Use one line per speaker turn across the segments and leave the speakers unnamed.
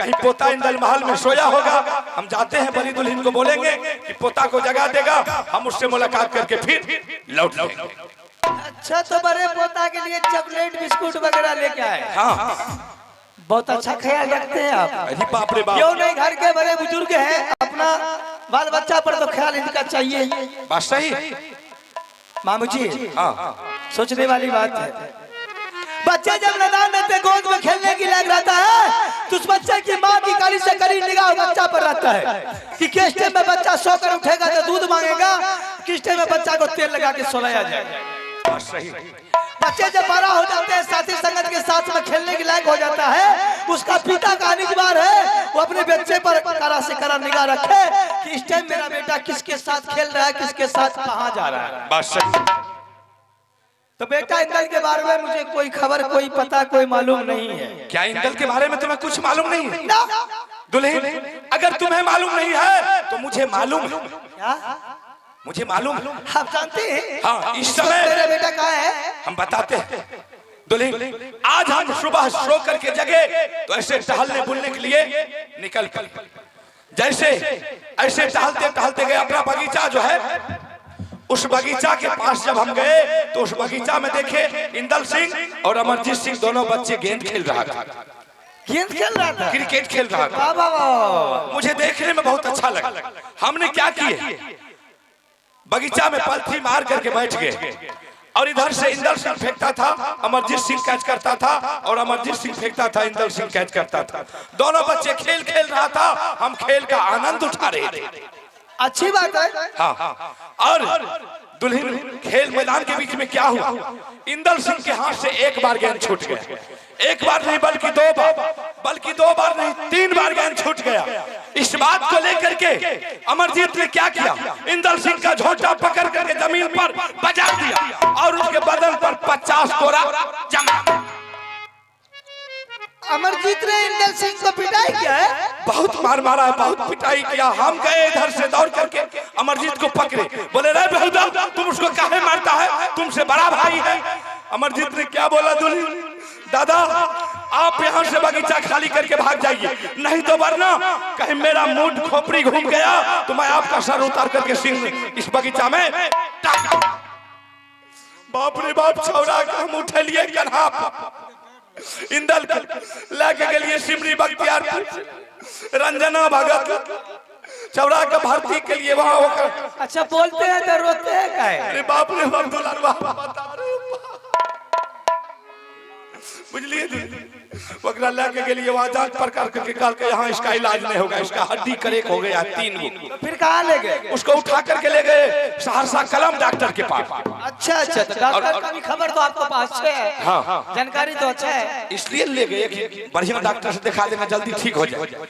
कहीं पोता इंदल महल में सोया होगा। हम जाते हैं, बड़ी दुल्हन को बोलेंगे कि पोता को जगा देगा, हम उससे मुलाकात करके फिर लौट लेंगे।
अच्छा, तो बड़े पोता के लिए चॉकलेट बिस्कुट वगैरह लेके आए।
हाँ,
बहुत अच्छा ख्याल रखते हैं आप।
अरे बाप रे बाप,
क्यों नहीं, घर के बड़े बुजुर्ग हैं, अपना बाल बच्चा पर तो ख्याल इनका चाहिए।
बात सही।
मामू जी,
हाँ,
सोचने वाली बात है। बच्चे जब नादान रहते गोद में खेलने की लायक रहता है, तो उस बच्चे की माँ की काली से करी निगाह बच्चा पर रहता है कि किस टाइम में बच्चा सोकर उठेगा तो दूध मांगेगा, किस टाइम में बच्चा को तेल लगा के सुलाया जाएगा।
बात सही।
बच्चे जब बड़ा हो जाते हैं, साथी संगत के साथ में खेलने के लायक हो जाता है, उसका पिता का निजबार है वो अपने बच्चे पर कड़ा से कड़ा निगाह रखे कि इस टाइम मेरा बेटा किसके साथ खेल रहा है, किसके साथ कहाँ जा रहा है।
बात सही।
तो बेटा इंदल के बारे में मुझे कोई खबर, कोई पता, कोई मालूम नहीं है।
क्या इंदल के बारे में तुम्हें कुछ मालूम नहीं है? दुल्हन, अगर तुम्हें मालूम नहीं है तो मुझे मालूम है।
क्या?
मुझे मालूम,
आप जानते हैं?
हाँ, इस समय
मेरा बेटा कहाँ है?
हम बताते हैं। दुल्हन, आज हम सुबह सो करके जगे तो ऐसे टहलने बुलने के लिए निकल पड़े। जैसे ऐसे टहलते टहलते गए, अपना बगीचा जो है उस बगीचा के पास जब हम गए तो उस बगीचा में देखे इंदल सिंह और अमरजीत सिंह दोनों बच्चे गेंद खेल रहा था।
गेंद खेल रहा था,
क्रिकेट खेल रहा था। मुझे देखने में बहुत अच्छा लगा। हमने क्या किए, बगीचा में पलथी मार करके बैठ गए और इधर से इंदल सिंह फेंकता था, अमरजीत सिंह कैच करता था, और अमरजीत सिंह फेंकता था, इंदल सिंह कैच करता था। दोनों बच्चे खेल खेल रहा था, हम खेल का आनंद उठा रहे थे।
अच्छी बात है।
हाँ, और दुल्हन, खेल मैदान के बीच में क्या हुआ, इंदल सिंह के हाथ से एक बार गेंद छूट गया। एक बार नहीं बल्कि दो बार नहीं 3 बार गेंद छूट गया। इस बात को लेकर के अमरजीत ने क्या किया, इंदल सिंह का झोटा पकड़ करके जमीन पर बजा दिया और उसके बदन पर 50 कोरा जमा।
अमरजीत ने इंदल सिंह को पिटाई किया है?
बहुत मार मारा, बहुत पिटाई किया। हम गए इधर से दौड़ करके अमरजीत को पकड़े, बोले रे बेहुदा, तुम उसको काहे मारता है, तुमसे बड़ा भाई है। अमरजीत ने क्या बोला, दुल्हन, दादा आप यहाँ से बगीचा खाली करके भाग जाइए, नहीं तो वरना कहीं मेरा मूड खोपड़ी घूम गया तो मैं आपका सर उतार करके सिंह इस बगीचा में टांग। बाप रे बाप, छौरा का हम उठे लिए कन्हा इंदल लेके गए सिमरी बख्तियारपुर, रंजना भगत चौरा का भर्ती के लिए वहां होकर।
अच्छा, बोलते हैं तो रोते हैं काहे?
अरे बाप रे बाप, बुझलिए, वकरा लेके के लिए वहां जांच प्रकार करके कल के यहाँ इसका इलाज नहीं होगा, इसका हड्डी करेक हो गया 3 गो।
तो फिर कहाँ ले गए?
उसको उठा करके ले गए सहरसा कलम डॉक्टर के पास।
अच्छा, तो डॉक्टर का भी खबर तो आपको पास है।
हाँ,
जानकारी तो अच्छा है,
इसलिए ले गए बढ़िया डॉक्टर से दिखा देना, जल्दी ठीक हो जाए।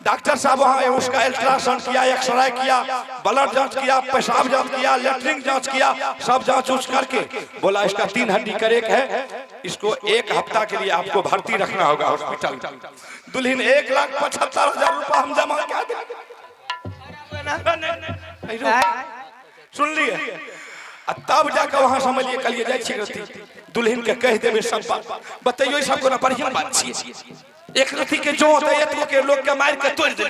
डॉक्टर साहब वहाँ उसका अल्ट्रासाउंड किया, एक्सरे किया, ब्लड जांच किया, पेशाब जांच किया, लेटरिन जांच किया, सब जांच उच करके बोला इसका 3 हड्डी करेक है, इसको 1 हफ्ता के लिए आपको भर्ती रखना होगा हॉस्पिटल। दुल्हन 1,75,000 रुपया हम जमा कर देंगे। सुन लिए, तब जाकर वहां समझिए कलिए जाए छी दुल्हन के कह देवे सब बात बताइयो, सबको ना बढ़िया बात छी। एक रथी के जो होता है तो के लोग के मार के तोड़ दे।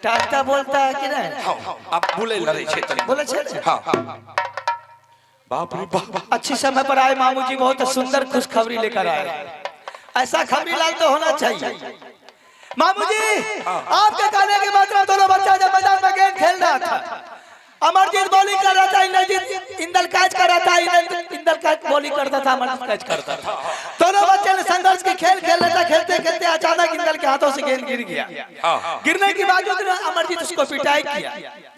डॉक्टर बोलता है कि नहीं?
हां, आप बोले लड़े छे तनी
बोले छे।
हां, बाप रे बाप,
अच्छी समय पर आए मामू जी, बहुत सुंदर खुशखबरी लेकर आए। ऐसा खबरी लाल तो होना चाहिए। मामू जी, आपके कहने की मात्रा, दोनों बच्चा जब मैदान में गेंद खेल रहा था, अमरजीत बॉलिंग कर रहा था, इंदल कैच कर रहा था, इंदल कैच बॉलिंग करता था, अमरजीत कैच करता था। दोनों बच्चे ने संघर्ष की खेल खेल रहा था। खेलते खेलते अचानक इंदल के हाथों से गेंद गिर गया। गिरने के बावजूद अमरजीत उसको पिटाई किया,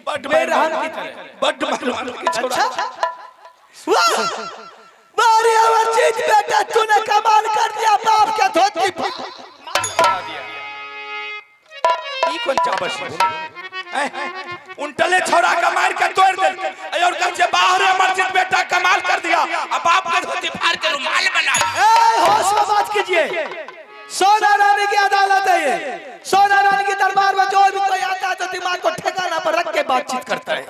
बट बेरहम की तरह, बट वाह अमरजीत बेटा, तूने कमाल कर दिया, बाप का धोती
ई कौन चाबस उनटले छोरा का मार के तोड़ दे और कह बाहर अमरजीत बेटा कमाल कर दिया, अब बाप का धोती फाड़ के रुमाल बना।
होश में बात कीजिए, सोना रानी की अदालत है ये। सोना रानी के दरबार में जो भी कोई आता है तो दिमाग को ठिकाना पर रख के बातचीत करता है।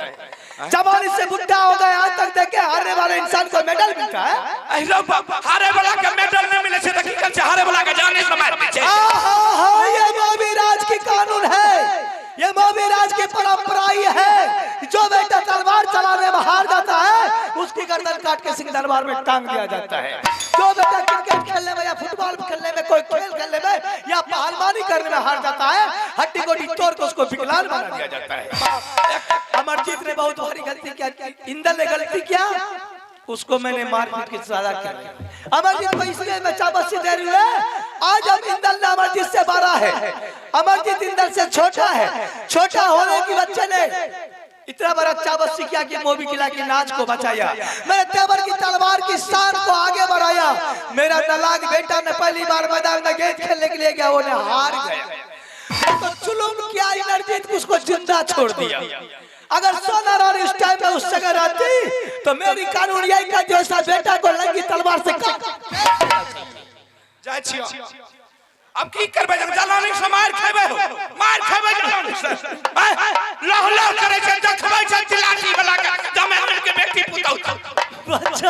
जवानी से बुढ़ा हो गए, आज तक देखे हारने वाले इंसान को मेडल मिलता है।
हारे वाला का मेडल नहीं मिले से हारे वाला का जाने से मार पीछे।
ये मोबी राज की आई है, जो बेटा तलवार चलाने में हार जाता है उसकी गर्दन काट के सिंह दरबार में टांग दिया जाता है। जो बेटा क्रिकेट खेलने में या फुटबॉल खेलने में, कोई खेल खेलने में या पहलवानी करने में हार जाता है, हड्डी गोडी तोड़ के उसको विकलांग बना दिया जाता है। अमरजीत ने बहुत बड़ी गलती किया, इंदल ने गलती किया, उसको मैंने मारपीट की सजा किया। अमरजीत को इसलिए मैं चाबसी दे रही हूँ, आज अब इंदल ने अमरजीत से बड़ा है, अमरजीत इंदल से छोटा है। छोटा होने की बच्चे ने इतना बड़ा चाबसी किया कि मोबी किला की नाच को बचाया, मेरे तेवर की तलवार की शान को आगे बढ़ाया। मेरा नालायक बेटा ने पहली बार मैदान में गेंद खेलने के लिए गया, वो हार गया। तो जुलूम किया अमरजीत, उसको जिंदा छोड़ दिया। अगर सोना रानी उस टाइम में उस जगह रहती तो मेरी कानून यही का जैसा बेटा को लगी तलवार से
जाय छियो। अब की करबे, जब जलानी से मार खेबे हो, मार खेबे जलानी से लह लह करे छै, देखबै छै चिलाटी वाला के जमे के व्यक्ति पुतौ
अच्छा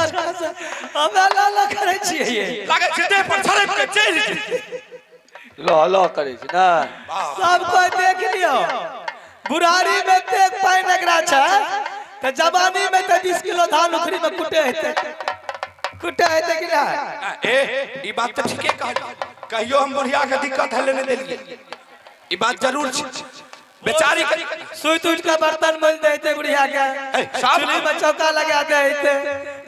हमरा लाला करे छियै, ये
लागे छै देह पर छरप के चल जे
लह लह करे छै ना।
सब कोई देख लियो, बुढ़ारी में देख पाए नगरा छै त जवानी में त 20 किलो धान उखरी में कुटे हेते कि ना।
ए ई बात त ठीके कहियो, हम बुढ़िया के दिक्कत है लेने देलिए, ई बात जरूर छै। बेचारी के
सुई उठ के बर्तन मल देते बुढ़िया के, चूल्ही में चौका लगा देते,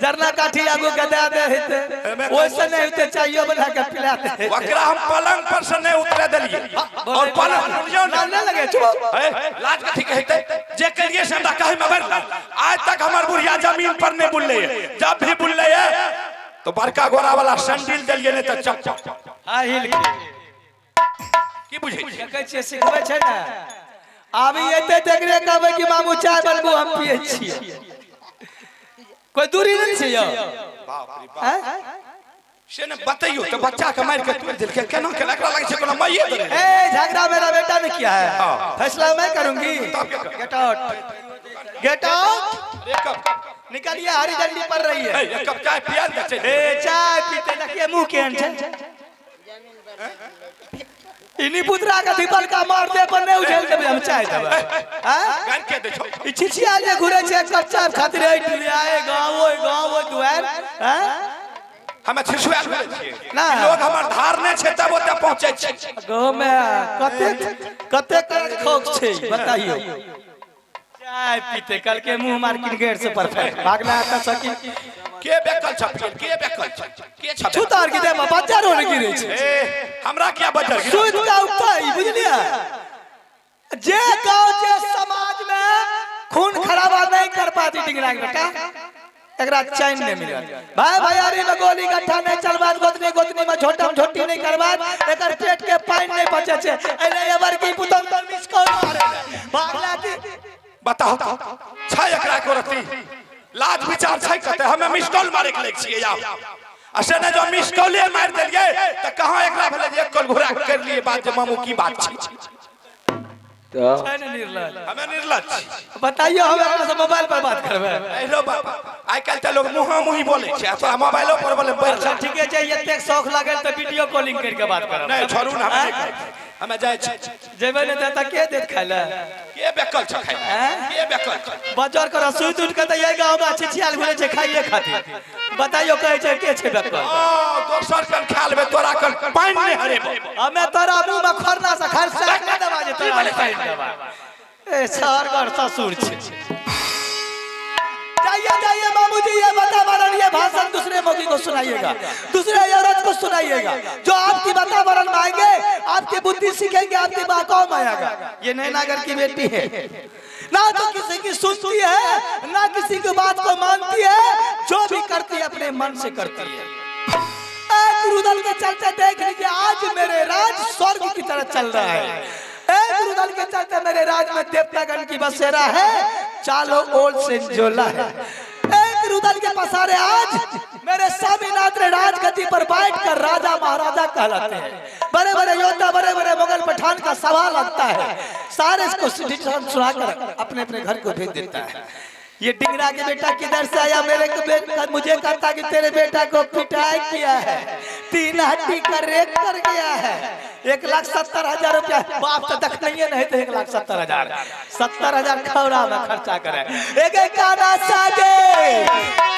जरना काठी आगू के दे देते, ओइसे नहीं होते चाहिए बना के पिला दे।
वकरा हम पलंग पर से नहीं उतरे देलिए और पलंग
ना लगे चुप
लाज कथी कहते, जे करिए से हमरा कहे में बर आज तक हमर बुढ़िया जमीन पर नहीं बुलले है। जब भी बुलले है तो बड़का गोरा वाला सैंडल देलिए नहीं तो चप
हां हिल के
की बुझे
कहै छै सिखबै छै ना। अभी एते देखने कहबै कि मामू चाय बनबू हम पिए छियै, कोई दूरी नहीं छै यो।
बाप रे बाप से ने बताइयो तो बच्चा के मार के तोड़ दिल के केना के एकरा लागे छै कोनो माइए दे।
ए झगड़ा मेरा बेटा ने किया है, फैसला मैं करूंगी। गेट आउट, गेट आउट,
एक कप
निकलिए, हरी झंडी पड़ रही है।
एक कप चाय पिया दे छै।
ए चाय पीते देखिए मुंह केहन छै, इनी पुत्रा का दीपल का मार दे पर नहीं उछल देबे हम चाय देबे। हां
गान के दे छो
ई छिछिया जे घुरे छै कच्चा खातिर ऐठ ले आए गांव दुआर। हां
हम छिछुआ घुरे छियै
ना,
लोग हमर धारने छै तब ओते पहुंचे छै।
गांव में कते खोक छै बताइयो। चाय पीते कल के मुंह मार के गेट से परफेक्ट भागना आता सकी
के बेकल छ, के बेकल छ, के छ
छुतार के दे में बच्चा रोने गिरे छै।
ए हमरा क्या बजर
सुत का उठाई बुझलिया। जे गांव जे समाज में खून खराबा नहीं कर पाती डिंगरा बेटा, एकरा चैन नहीं मिलत। भाई भैयारी में गोली गट्ठा नहीं चलबात, गोतनी गोतनी में झोटम झोटी नहीं करबात, एकर पेट के पानी नहीं बचे छे। एले एवर की पुतन तो मिस को मारे भागला की
बताओ छै एकरा कोरती लाज विचार छै कते हमें मिस कॉल मारे के लेक छियै या असे ने जो मिस कॉले मार देलिए त कहां एकरा भेले जे एक कॉल घुरा कर लिए बात जे मामू की बात छै
तो
निर्लज
हमें निर्लज
बताइयो हम एकरा से मोबाइल पर बात करबे।
एलो बाबा आइ काल त लोग मुहा मुही बोले छै, तो मोबाइलो पर बोले बैठ
अच्छा ठीक है, जे एते शौक लागल त वीडियो कॉलिंग करके बात करब।
नहीं छोड़ू ना, हमें नहीं हमें जाय छै
जेबे ने देता के देत खाइला,
के बेकल छ खाइ के बेकल छ
बाजार कर सुत उठ के त ये गांव में छिछियाल घुरे छै खाइए खातिर। बताइयो कहे छै के छै बेकल।
ओ दोसर कन खा लेबे तोरा कन पानी नहीं हरेबो,
हमें तोरा मुंह में खरना से खर से नहीं दबा जे तोरा पानी दबा। ए सरगर ससुर छै। जाइए बाबूजी, ये वातावरण, ये भाषण दूसरे मोगी को सुनाइएगा, दूसरे औरत को सुनाइएगा। जो आपकी वातावरण में आएंगे आपकी बुद्धि सीखेंगे, आपकी बातों में आएगा। ये नैनागर की बेटी है, ना तो किसी की सुनती है ना किसी की बात को मानती है, जो भी करती है अपने मन से करती है। गुरुदल के चलते देख लीजिए आज मेरे राज स्वर्ग की तरह चल रहा है। गुरुदल के चलते मेरे राज में देवतागण की बसेरा है, चालो ओल से जोला है। गुरुदल के पसारे आज मेरे स्वामीनाथ राजगद्दी पर बैठकर राजा महाराजा कहलाते हैं। बड़े बड़े योद्धा, बड़े बड़े मुगल पठान का सवाल लगता है, सारे इसको सुनाकर अपने अपने घर को भेज देता है। ये डिंगरा के बेटा किधर से आया? मेरे को बेटा मुझे कहता कि तेरे बेटा को पिटाई किया है, 3 हड्डी का रेक कर गया है, 1,70,000 रुपया। बाप तो दख नहीं है, नहीं तो 1,70,000 70,000 खौरा में खर्चा करे। एक गाना सागे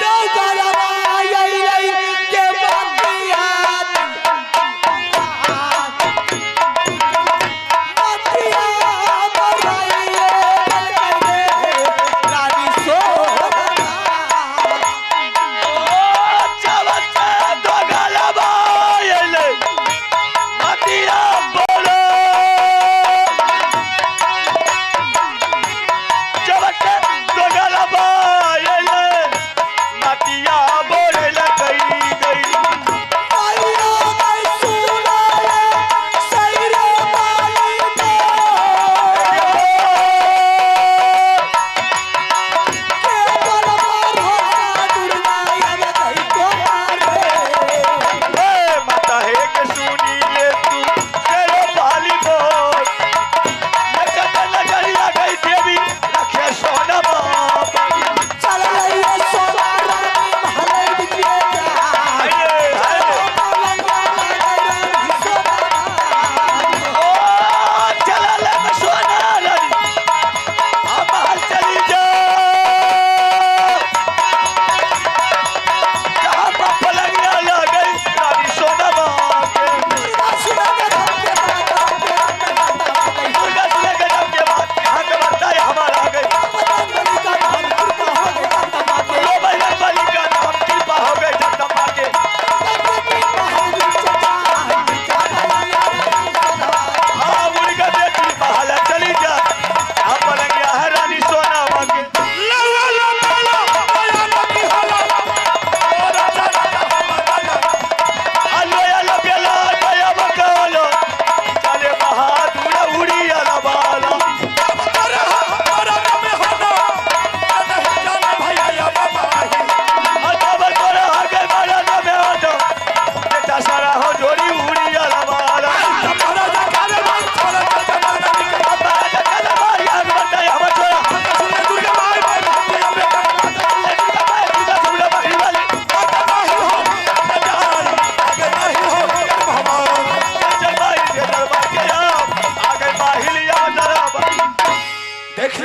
तो गाना यही नहीं के बातिया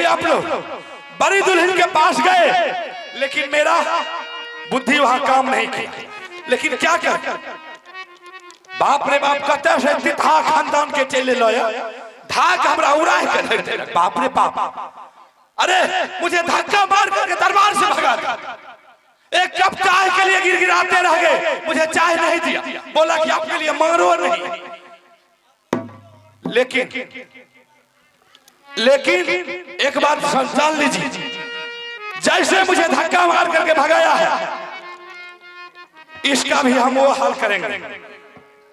आप लोग बड़ी दुल्हन के पास गए, लेकिन मेरा बुद्धि वहां काम नहीं किया। लेकिन क्या कर, बाप रे बाप कहते से था खानदान के चले लो धाक हमरा उड़ा के धर दे। बाप रे बाप, अरे मुझे धक्का मार करके दरबार से भगा दिया। एक कप चाय के लिए गिड़गिड़ाते रह गए, मुझे चाय नहीं दिया, बोला कि आपके लिए मारो नहीं। लेकिन एक बात जान लीजिए, जैसे मुझे धक्का मार करके भगाया है, इसका भी हम वो हाल करेंगे।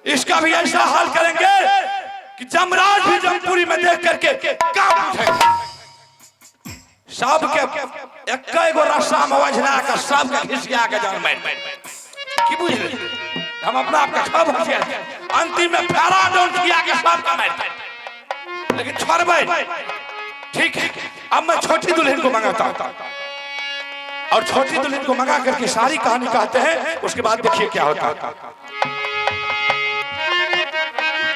इसका भी ऐसा हाल करेंगे कि जमराज भी जमपुरी में देख करके कांप उठेगा। सब के एक गो रास्ता में वजना का सब के खिसिया के जान मार की बुझ रहे। हम अपना आपका खब हथिया अंतिम में फेरा डोंट किया के सब का मार, लेकिन छोड़बे ठीक है। अब मैं छोटी दुल्हन को मंगाता हूं और छोटी दुल्हन को मंगा करके सारी कहानी कहते हैं। उसके बाद देखिए क्या होता है।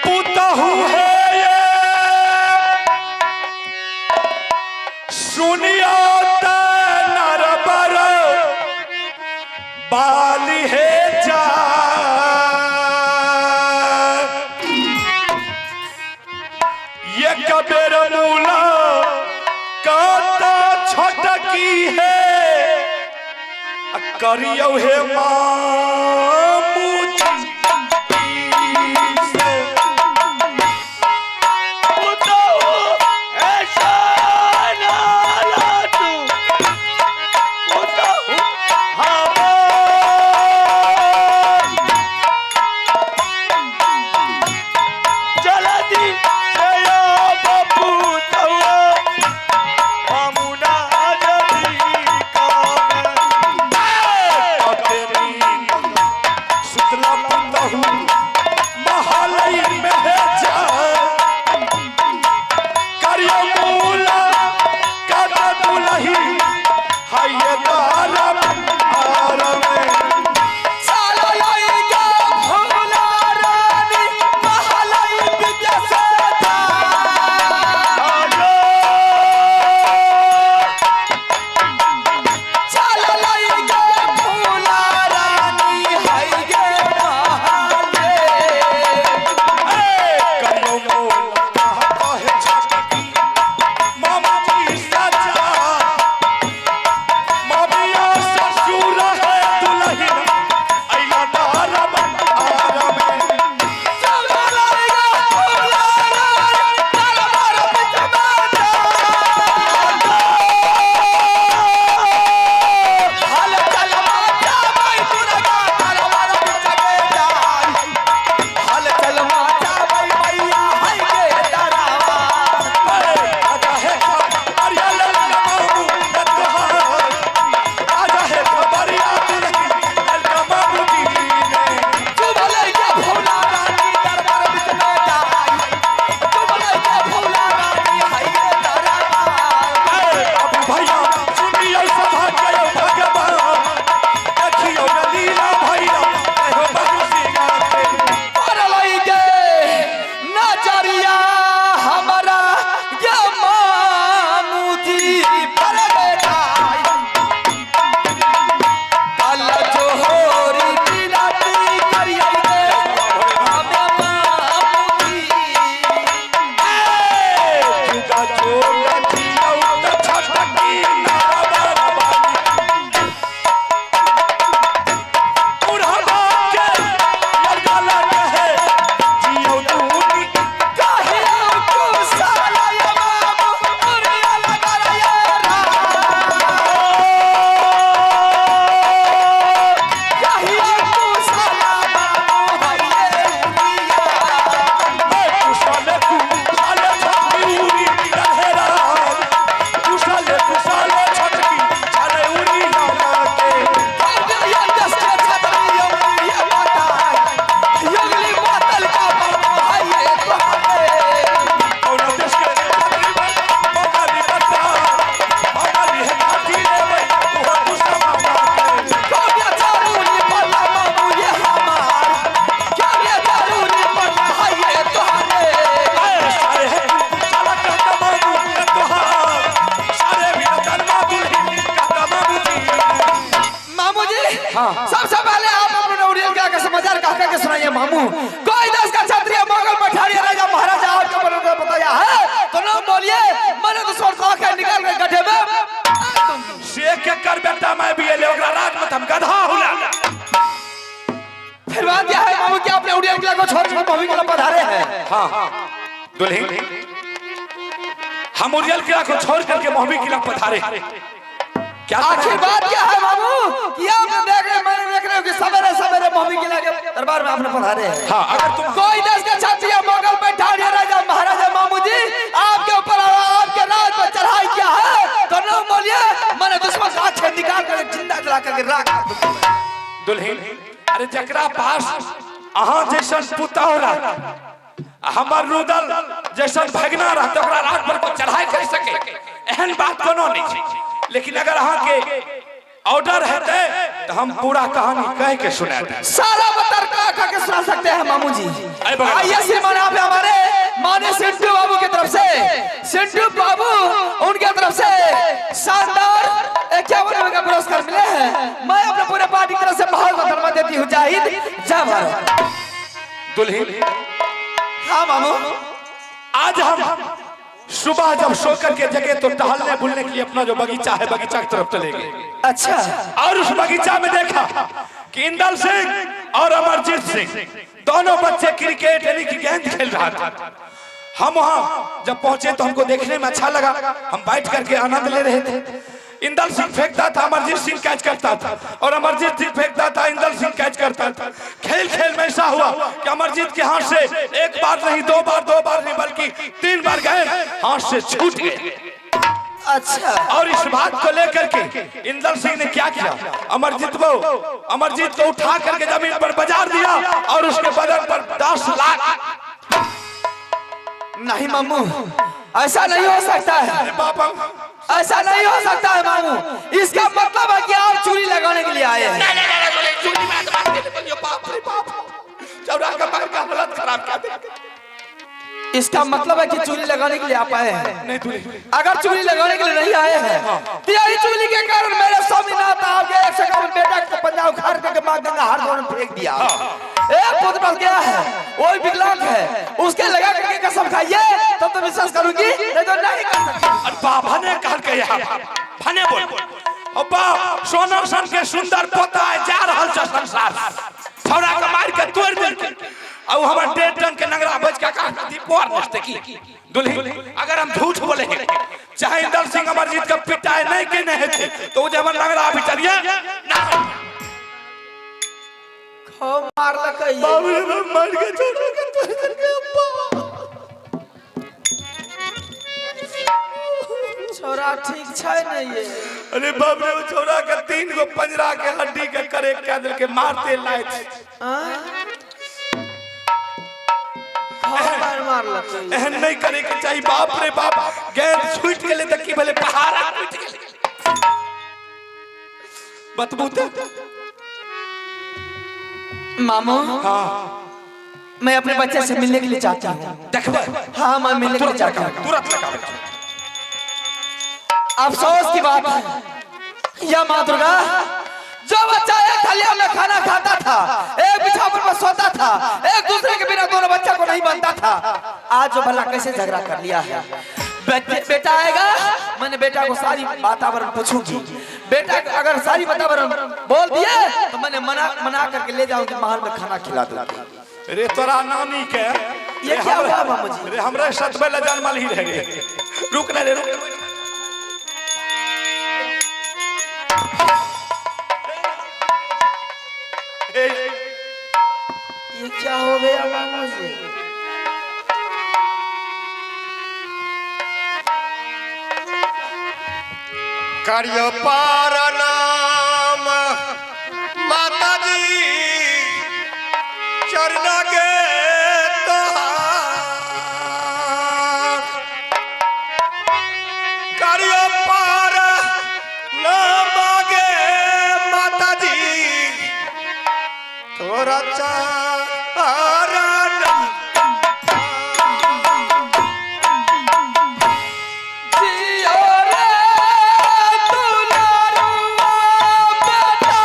पुतहु है ये सुनियो नरबर बाली है जा, ये कबेर मूला काता छटकी है, करियो हे मामू
सबसे पहले आप अपने उड़ियल का समाचार कह के सुनाइए मामू। कोई देश का क्षत्रिय मोगल पठारी राजा महाराजा आपको बताया है तो नाम बोलिए, मैंने दुश्मन को आंखें निकाल के गड्ढे में
शेख के कर बेटा मैं भी ले ओकरा रात में हम गधा हुला।
फिर बात क्या है मामू कि आपने उड़ियल किला को छोड़ के भूमि किला पधारे हैं?
हाँ दुल्हन, हम उड़ियल किला को छोड़ करके मोहम्मी किला पधारे। क्या
आखिर बात क्या है मामू कि आपने देख रहे मैंने देख रहे हो कि सवेरे सवेरे मोहम्मी किला के दरबार में आपने पधारे हैं?
हाँ, अगर तुम
कोई देश का क्षत्रिय मोगल पठारी राजा महाराजा मामू जी आपके ऊपर आपके राज पर चढ़ाई किया है तो नाम बोलिए, मैंने दुश्मन का आंखें निकाल कर जिंदा जला करके राख
दुल्हन, अरे जकरा पास अहाँ जैसन पुतौरा हमार रुदल जैसन भगना रहते ओकरा रात भर को चढ़ाई कर सके एहन बात कोनो नहीं छै। लेकिन अगर अहाँ के ऑर्डर रहते तो हम पूरा कहानी कह के सुना दें।
सारा बतर का के सुना सकते हैं मामू जी। आइए श्रीमान आप हमारे माने सिंटू बाबू की तरफ से, सिंटू बाबू उनके तरफ से शानदार 51 का पुरस्कार मिले हैं। मैं अपने पूरे पार्टी की तरफ से बहुत बहुत धन्यवाद देती हूँ। जाहिद जय भारत।
दुल्हन,
हाँ मामू,
आज हम सुबह जब सोकर के जगह तो टहलने बुलने के लिए अपना जो बगीचा है बगीचा की तरफ चले गए।
अच्छा,
और उस बगीचा में देखा कि इंदल सिंह और अमरजीत सिंह दोनों बच्चे क्रिकेट यानी कि गेंद खेल रहा था। हम वहां जब पहुंचे तो हमको देखने में अच्छा लगा, हम बैठ करके आनंद ले रहे थे। इंदल सिंह फेंकता था, अमरजीत सिंह कैच करता था और अमरजीत सिंह फेंकता था, इंदल सिंह कैच करता था। खेल खेल में ऐसा हुआ कि अमरजीत के हाथ से एक बार नहीं दो बार नहीं बल्कि 3 बार गेंद हाथ से छूट गए।
अच्छा,
और इस बात को लेकर के इंदल सिंह ने क्या किया, अमरजीत को उठा करके जमीन पर बजा दिया और उसके बदन पर 10 लाख।
नहीं मामू, ऐसा नहीं हो सकता है, ऐसा नहीं हो सकता है मामू। इसका मतलब है कि आप चूड़ी लगाने के लिए आए हैं। इसका मतलब है कि चूड़ी लगाने के लिए आप आए हैं। अगर चूड़ी लगाने के लिए नहीं आए हैं तो यही चूड़ी के कारण मेरे स्वामीनाथ आपके 151 बेटा को पंजा उखाड़ करके मां गंगा हार में फेंक दिया। एक पुत्र बच गया है, वो विकलांग है, उसके लगा करके कसम खाइए तब तो विश्वास करूंगी, नहीं तो नहीं कर सकती।
बाबा ने कहा के यहाँ भने बोल अब्बा सोनम सन के सुंदर पोता है जा रहल छ संसार छौड़ा के मार के तोड़ दे और हमर 1.5 टन के नंगरा बच के काट दी पोर नष्ट की। दुल्हन, अगर हम झूठ बोले हैं चाहे इंदल सिंह अमरजीत का पिटाई नहीं के नहीं थे तो जब हमर नंगरा अभी चलिए ना
खो मार लकई
बाबू ने मार के छोड़ के तोड़ के अब्बा
छोरा ठीक छै नहीं ये।
अरे बाप रे, वो छोरा के 3 गो पंजरा के हड्डी के करे के दिल के मारते लाए
मार लकई
एहन नहीं करे के चाहिए। बाप रे बाप, गेंद छूट गेले त की भले पहाड़ा टूट गेले। बतबू तो
मामू,
हां
मैं अपने बच्चे से मिलने के लिए चाहता हूँ।
देखबे,
हाँ मैं मिलने के लिए चाहता हूँ।
तुरंत लगा
अफसोस की बात है या माँ दुर्गा, जो बच्चा एक थालिया में खाना खाता था, एक बिछावन पर सोता था, एक दूसरे के बिना दोनों बच्चा को नहीं बनता था, आज जो भला कैसे झगड़ा कर लिया है। बेटा आएगा, मैंने बेटा को सारी वातावरण पूछूंगी, बेटा अगर सारी वातावरण बोल दिए तो मैंने मना करके ले जाऊंगी, महल में खाना खिला दूंगी।
रे तोरा नानी के
ये क्या हुआ मामू जी?
रे हमरा सतबे ल जानमल ही रह गए। रुक ना रे, रुक।
ये क्या हो गया मामू जी?
करियो पार नाम माता जी चरण के तोहार, करियो पार नाम गे माता जी तोरा चारण
जियो रे दुलारुआ बेटा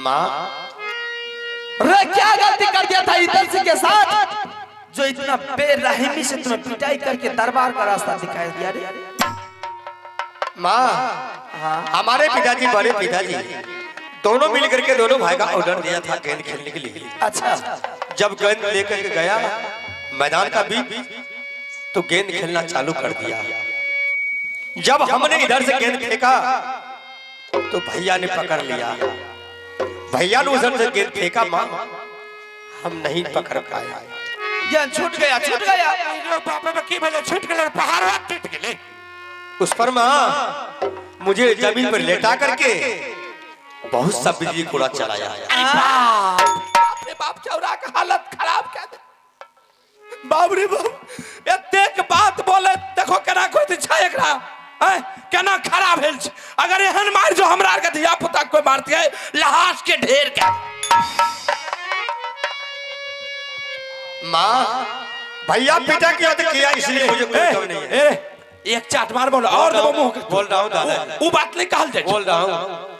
माँ
रे क्या गलती कर दिया था इधर सिंह के साथ जो इतना बेरहमी से तुम्हें पिटाई करके दरबार का रास्ता दिखाई दिया रे?
माँ
हाँ
हमारे पिताजी बड़े पिताजी दोनों मिल करके दोनों भाई का ऑर्डर दिया था गेंद खेलने के लिए।
अच्छा
जब गेंद लेकर के गया मैदान का बीच तो गेंद खेलना चालू कर दिया। जब हमने इधर से गेंद फेंका तो भैया ने पकड़ लिया। भैया ने उधर से गेंद फेंका माँ हम नहीं पकड़ पाए।
ये छूट गया छूट गया।
छूट गए पहाड़ टूट गए।
उस पर माँ मुझे जमीन पर लेटा करके बहुत सा बिजली कूड़ा चलाया।
बाप रे बाप चौरा का हालत खराब कर दे। बाप रे बाप एतेक बात बोले देखो केना कोई छै एकरा हैं केना खराब भेल छै। अगर एहन मार जो हमरा आर के धिया पुता कोई मारती है लहास के ढेर के।
माँ भैया पिता किया तो किया इसलिए मुझे कोई गम नहीं है।
एक चाट मार बोलो और दबो मुंह के।
बोल रहा हूँ दादा
वो बात नहीं कहल जाए।
बोल रहा हूँ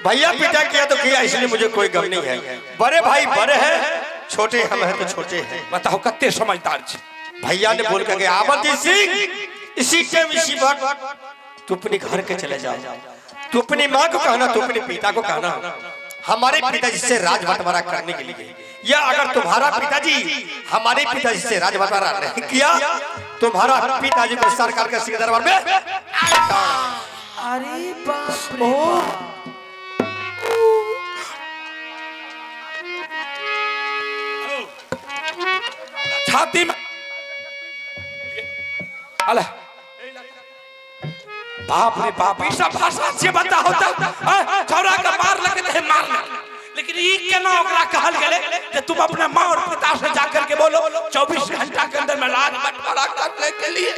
भैया पिता किया तो किया इसलिए मुझे कोई गम नहीं है। बड़े भाई बड़े हैं छोटे हम हैं तो छोटे हैं।
बताओ कत्ते समझदार छै।
भैया ने बोल करके आमंत्रित सिंह इसी टाइम इसी वक्त तू अपने घर के चले जाओ। तू अपनी माँ को कहना तू अपने पिता को कहना हमारे पिताजी से राज बंटवारा करने के लिए। या अगर तुम्हारा पिताजी हमारे पिताजी से राज बंटवारा नहीं किया तुम्हारा पिताजी को सरकार के सिंह दरबार में।
अरे बाप रे बाप।
छाती में अल्लाह बाप रे बाप ई सब भाषा से बता होता छौरा का मार लगे थे मारना। लेकिन ई केना ओकरा कहल गेले जे तुम अपने मां और पिता से जाकर के बोलो 24 घंटा के अंदर में राज बंटवारा करने के लिए।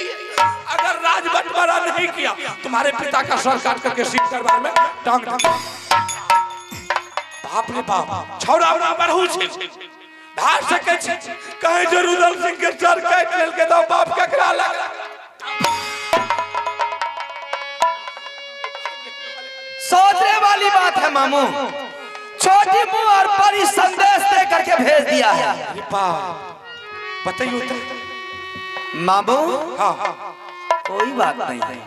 अगर राज बंटवारा नहीं किया तुम्हारे पिता का सर काट करके सिंह दरबार में टांग दूंगा। बाप रे बाप छौरा अपना बरहू छै भाग सके छै कहे जो रुदल सिंह के सर काट लेल के दो बाप ककरा लग।
सोचने वाली बात है मामू। छोटी मुंह और बड़ी संदेश दे करके भेज दिया है।
बताइए तो
मामू
हाँ
कोई बात नहीं है।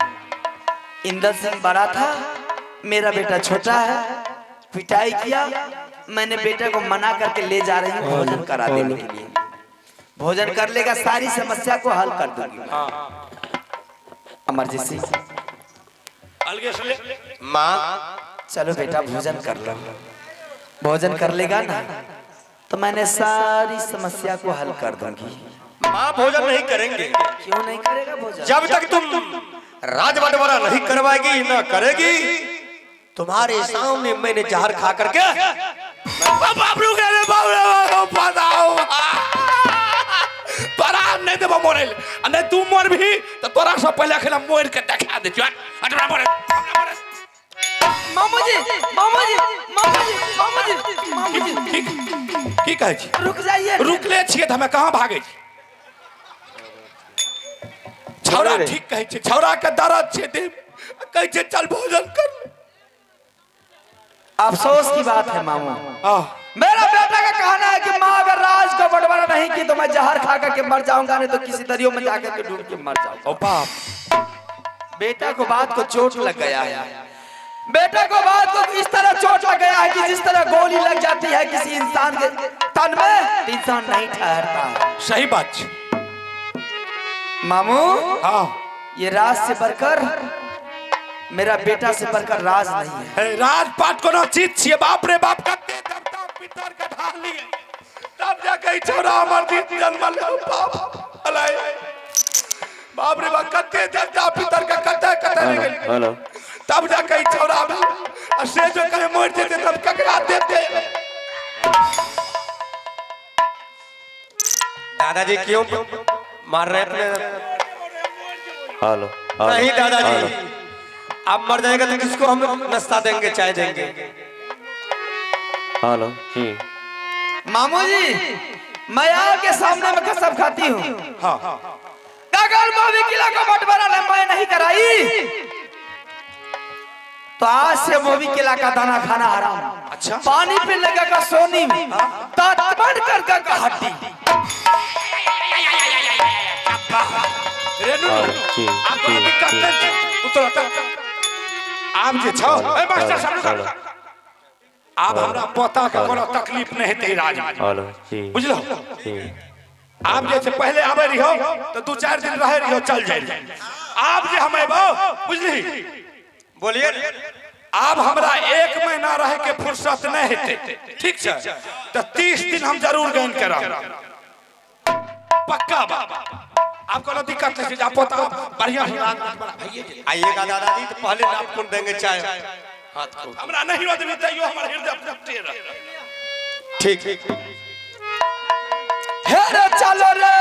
इंदर सिंह बड़ा था मेरा बेटा छोटा है। पिटाई किया मैंने बेटे को मना करके ले जा रही हूँ भोजन करा देने के लिए। भोजन कर लेगा सारी समस्या को हल कर दूंगी। अमरजीत सिंह
अलगे से ले
माँ
चलो बेटा भोजन कर लो। भोजन कर लेगा ना तो मैंने सारी समस्या को हल कर दूंगी।
माँ भोजन नहीं करेंगे।
क्यों नहीं करेगा भोजन?
जब तक तुम राज बंटवारा नहीं करवाएगी ना करेगी तुम्हारे सामने मैंने जहर खा करके
बाप रुक रे बाप रे बताओ पराम नहीं देबो मोरे नहीं तू मोर भी तो तोरा से पहले खला मोर के दिखा दे जवान हमरा मोरे
मामू जी मामू जी मामू जी मामू जी
की कहै छी?
रुक जाइए।
रुकले छिए त हमें कहां भागे छी? छौरा ठीक कहै छै छौरा के दर्द छै दे कहै छै चल भोजन कर ले।
अफसोस की बात है मामू। मेरा बेटा का कहना है कि माँ अगर राज को बंटवारा नहीं की तो मैं जहर खा करके मर जाऊंगा नहीं तो किसी दरियो में जाकर के डूब के मर जाऊंगा।
ओ बाप
बेटा को बात को चोट लग गया है। बेटा को बात को इस तरह चोट लग गया है कि जिस तरह गोली लग जाती है किसी इंसान के तन में इंसान नहीं ठहरता।
सही बात छै
मामू।
हां
ये राज से बढ़कर मेरा बेटा से बढ़कर राज नहीं है।
राजपाट कोनो चीज छिए बाप रे बाप कते देवता पितर के ढाल लिए तब जाके छोरा अमरजीत जन्म ले बाप अलाई बाप रे बाप कते देवता पितर के कते कते ले गेल
हेलो
तब जाके छोरा और से जो कहे मर जेते तब ककरा देते।
दादाजी क्यों मार रहे अपने?
हेलो
नहीं दादाजी आप मर जाएगा तो किसको हम नाश्ता देंगे चाय देंगे?
हेलो
मामू जी मैं आपके सामने में कसम खाती हूँ अगर मोदी किला का बंटवारा मैं नहीं कराई तो आज से मोदी किला का दाना खाना हराम।
अच्छा।
पानी पे लगेगा सोनी में, दांत बंद कर का हड्डी।
रेनू
जी,
आपको
जी,
दिक्कत
जी।
नहीं उतर आप जे छौ ए मास्टर साहब आप हमरा पोता के कोनो तकलीफ नहीं हेतै राज में
हेलो जी
बुझलो
जी
आप जैसे पहले आवे रहियो तो 2-4 दिन रहे रहियो चल जाए आप जे हम एबो बुझली
बोलिए
आप हमरा 1 महीना रहे के फुर्सत नहीं हेतै ठीक छै तो 30 दिन हम जरूर गन करब पक्का बात आप कोनो दिक्कत नहीं आप पोता बढ़िया
आइएगा दादाजी तो पहले आप कौन देंगे चाय हाथ को
हमरा नहीं होत भी तैयो हमर हृदय फटते रह
ठीक
हे रे चलो रे